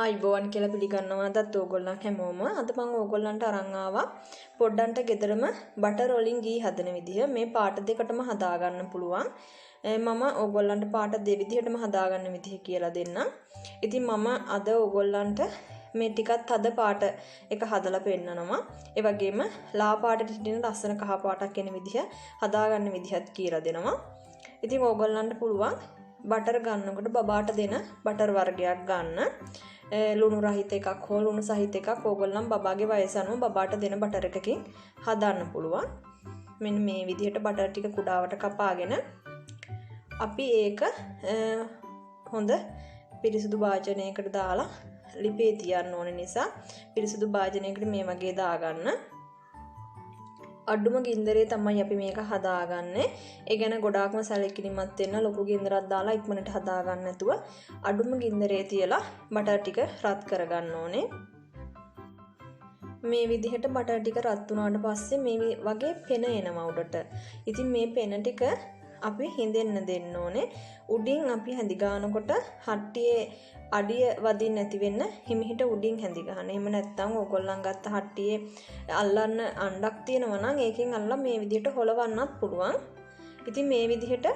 ආයිබෝවන් කියලා පිළිගන්නවා අදත් ඕගොල්ලන් හැමෝම. අද මම ඕගොල්ලන්ට අරන් ආවා පොඩ්ඩන්ට ගෙදරම බටර් රෝලින් ගී හදන විදිහ. මේ පාට දෙකටම හදා ගන්න පුළුවන්. මම ඕගොල්ලන්ට පාට දෙවිදිහටම හදා ගන්න විදිහ කියලා දෙන්නම්. ඉතින් මම අද ඕගොල්ලන්ට මේ ටිකත් හද පාට එක හදලා පෙන්නනවා. ඒ වගේම ලා පාටට හිටින ලස්සන කහ පාටක් එන විදිහ හදා ගන්න විදිහත් කියලා දෙනවා. ඉතින් ඕගොල්ලන්ට පුළුවන් බටර් ගන්නකොට බබාට දෙන බටර් වර්ගයක් ගන්න. ලුණු රහිත එකක් හෝ ලුණු සහිත එකක් ඕගොල්ලන් බබාගේ වයස අනුව බබාට දෙන බටර් එකකින් හදන්න පුළුවන්. මෙන්න මේ විදිහට බටර් ටික කුඩාවට කපාගෙන අපි ඒක හොඳ පිරිසිදු භාජනයකට දාලා ලිපේ තියන්න ඕන නිසා පිරිසිදු භාජනයකට මේ වගේ දාගන්න. අඩුම ගින්දරේ තමයි අපි මේක හදාගන්නේ. ඒ ගැන ගොඩාක්ම සැලකිලිමත් වෙන්න ලොකු ගින්දරක් දාලා ඉක්මනට හදාගන්න නැතුව අඩුම ගින්දරේ තියලා බටර් ටික රත් කරගන්න ඕනේ. මේ විදිහට බටර් ටික රත් වුණාට පස්සේ මේ වගේ පෙන එනවා උඩට. ඉතින් මේ පෙන ටික අපි හිඳෙන්න දෙන්න ඕනේ. උඩින් අපි හැඳි ගන්නකොට හට්ටියේ අඩිය වදින්න නැති වෙන්න හිමිහිට උඩින් හැඳි ගන්න. එහෙම නැත්නම් ඕගොල්ලන් ගත්ත හට්ටියේ අල්ලන්න අණ්ඩක් තියෙනවා නම් ඒකෙන් අල්ලලා මේ විදිහට හොලවන්නත් පුළුවන්. ඉතින් මේ විදිහට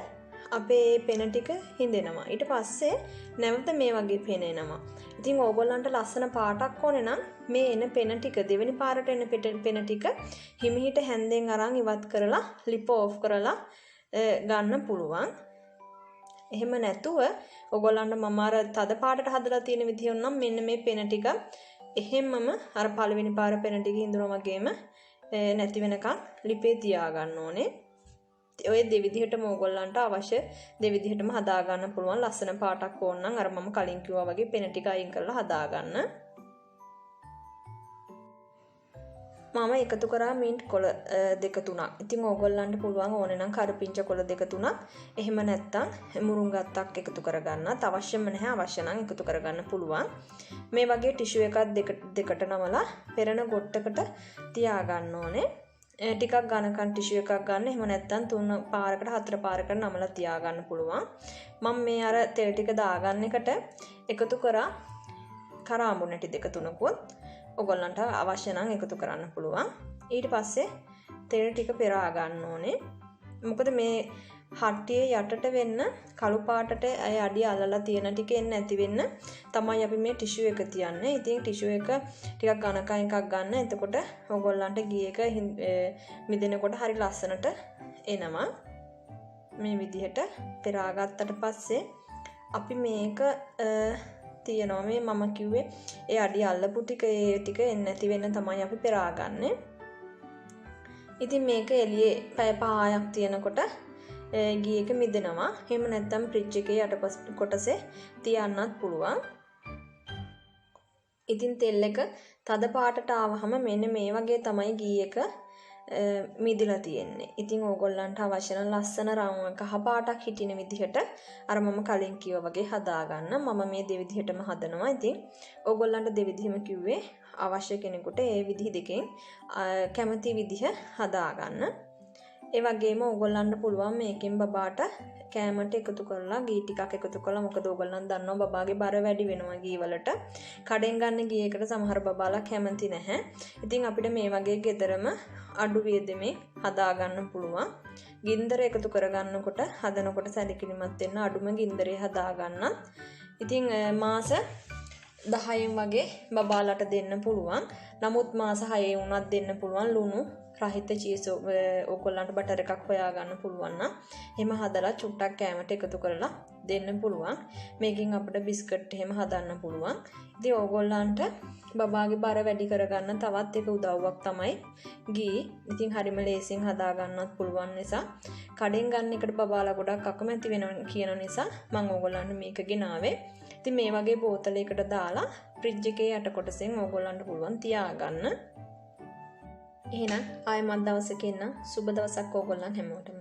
අපේ පෙන ටික හිඳෙනවා. ඊට පස්සේ නැවත මේ වගේ පෙන එනවා. ඉතින් ඕගොල්ලන්ට ලස්සන පාටක් ඕනේ නම් මේ එන පෙන ටික දෙවෙනි පාරට එන පෙන ටික හිමිහිට හැන්දෙන් අරන් ඉවත් කරලා ලිප ඕෆ් කරලා ගන්න පුළුවන්. එහෙම නැතුව ඔයගොල්ලන්ට මම අර තද පාටට හදලා තියෙන විදිහ නම් මෙන්න මේ පෙන ටික එහෙම්මම අර පළවෙනි පාර පෙන ටික හිඳුනා වගේම නැති වෙනකන් ලිපේ තියා ගන්න ඕනේ. ඔය දෙවිදිහටම ඔයගොල්ලන්ට අවශ්‍ය දෙවිදිහටම හදා ගන්න පුළුවන්. ලස්සන පාටක් ඕන නම් අර මම කලින් කිව්වා වගේ පෙන ටික අයින් කරලා හදා ගන්න. මම එකතු කරා මින්ට් කොළ දෙක තුනක්. ඉතින් ඕගොල්ලන්ට පුළුවන් ඕනේ නම් කරපිංච කොළ දෙක තුනක්. එහෙම නැත්නම් මුරුංගත්තක් එකතු කරගන්නත් අවශ්‍යම නැහැ. අවශ්‍ය නම් එකතු කරගන්න පුළුවන්. මේ වගේ ටිෂු එකක් දෙකට නමලා පෙරණ ගොට්ටකට තියා ගන්න ඕනේ. ටිකක් ඝනකන් ටිෂු එකක් ගන්න. එහෙම නැත්නම් 3 පාරකට 4 පාරකට නමලා තියා ගන්න පුළුවන්. මම මේ අර තෙල් ටික දාගන්න එකට එකතු කරා කරාඹු නැටි දෙක තුනකුත්. ඔයගොල්ලන්ට අවශ්‍ය නම් එකතු කරන්න පුළුවන්. ඊට පස්සේ තෙල් ටික පෙරා ගන්න ඕනේ. මොකද මේ හට්ටියේ යටට වෙන්න කළු පාටට අඩිය අල්ලලා තියෙන ටික එන්න නැති වෙන්න තමයි අපි මේ ටිෂු එක තියන්නේ. ඉතින් ටිෂු එක ටිකක් ඝනකම් එකක් ගන්න. එතකොට ඔයගොල්ලන්ට ගී එක මිදෙනකොට හරි ලස්සනට එනවා. මේ විදිහට පෙරා ගත්තට පස්සේ අපි මේක තියනවා මේ මම කිව්වේ ඒ අඩිය අල්ලපු ටික ඒ ටික එන්නේ නැති වෙන්න තමයි අපි පෙරාගන්නේ. ඉතින් මේක එළියේ පැය 5ක් තියනකොට ගී එක මිදෙනවා. එහෙම නැත්නම් ෆ්‍රිජ් එකේ යටපස් කොටසේ තියන්නත් පුළුවන්. ඉතින් තෙල් එක තද පාටට ආවහම මෙන්න මේ වගේ තමයි ගී එක මිදලා තියෙන්නේ. ඉතින් ඕගොල්ලන්ට අවශ්‍ය නම් ලස්සන කහ පාටක් හිටින විදිහට අර මම කලින් කිව්වා වගේ හදා ගන්න. මම මේ දෙවිදිහටම හදනවා. ඉතින් ඕගොල්ලන්ට දෙවිදිහම කිව්වේ අවශ්‍ය කෙනෙකුට ඒ විදිහ දෙකෙන් කැමති විදිහ හදා ගන්න. ඒ වගේම ඕගොල්ලන්ට පුළුවන් මේකෙන් බබාට කෑමට එකතු කරලා ගී ටිකක් එකතු කළා. මොකද ඕගොල්ලන් දන්නවා බබාගේ බර වැඩි වෙනවා ගී වලට. කඩෙන් ගන්න ගී එකට සමහර බබාලා කැමති නැහැ. ඉතින් අපිට මේ වගේ ගෙදරම අඩු වියදමේ හදා ගන්න පුළුවන්. ගින්දර එකතු කරගන්නකොට හදනකොට සැලකිලිමත් වෙන්න අඩුම ගින්දරේ හදා ගන්න. ඉතින් මාස 10න් වගේ බබාලට දෙන්න පුළුවන්. නමුත් මාස 6 වුණත් දෙන්න පුළුවන්. ලුණු රහිත චීස් ඕගොල්ලන්ට බටර් එකක් හොයා ගන්න පුළුවන් නම් එහෙම හදලා චුට්ටක් කෑමට එකතු කරලා දෙන්න පුළුවන්. මේකෙන් අපිට බිස්කට් එහෙම හදන්න පුළුවන්. ඉතින් ඕගොල්ලන්ට බබාගේ බර වැඩි කරගන්න තවත් එක උදව්වක් තමයි ගී. ඉතින් හරිම ලේසියෙන් හදා ගන්නත් පුළුවන් නිසා කඩෙන් ගන්න එකට බබාලා ගොඩක් අකමැති වෙනවා කියන නිසා මම ඕගොල්ලන්ට මේක ගෙනාවේ. ඉතින් මේ වගේ බෝතලයකට දාලා ෆ්‍රිජ් එකේ යට කොටසෙන් ඕගොල්ලන්ට පුළුවන් තියාගන්න. එහෙනම් ආයෙමත් දවසක ඉන්න සුබ දවසක් ඕගොල්ලන් හැමෝටම.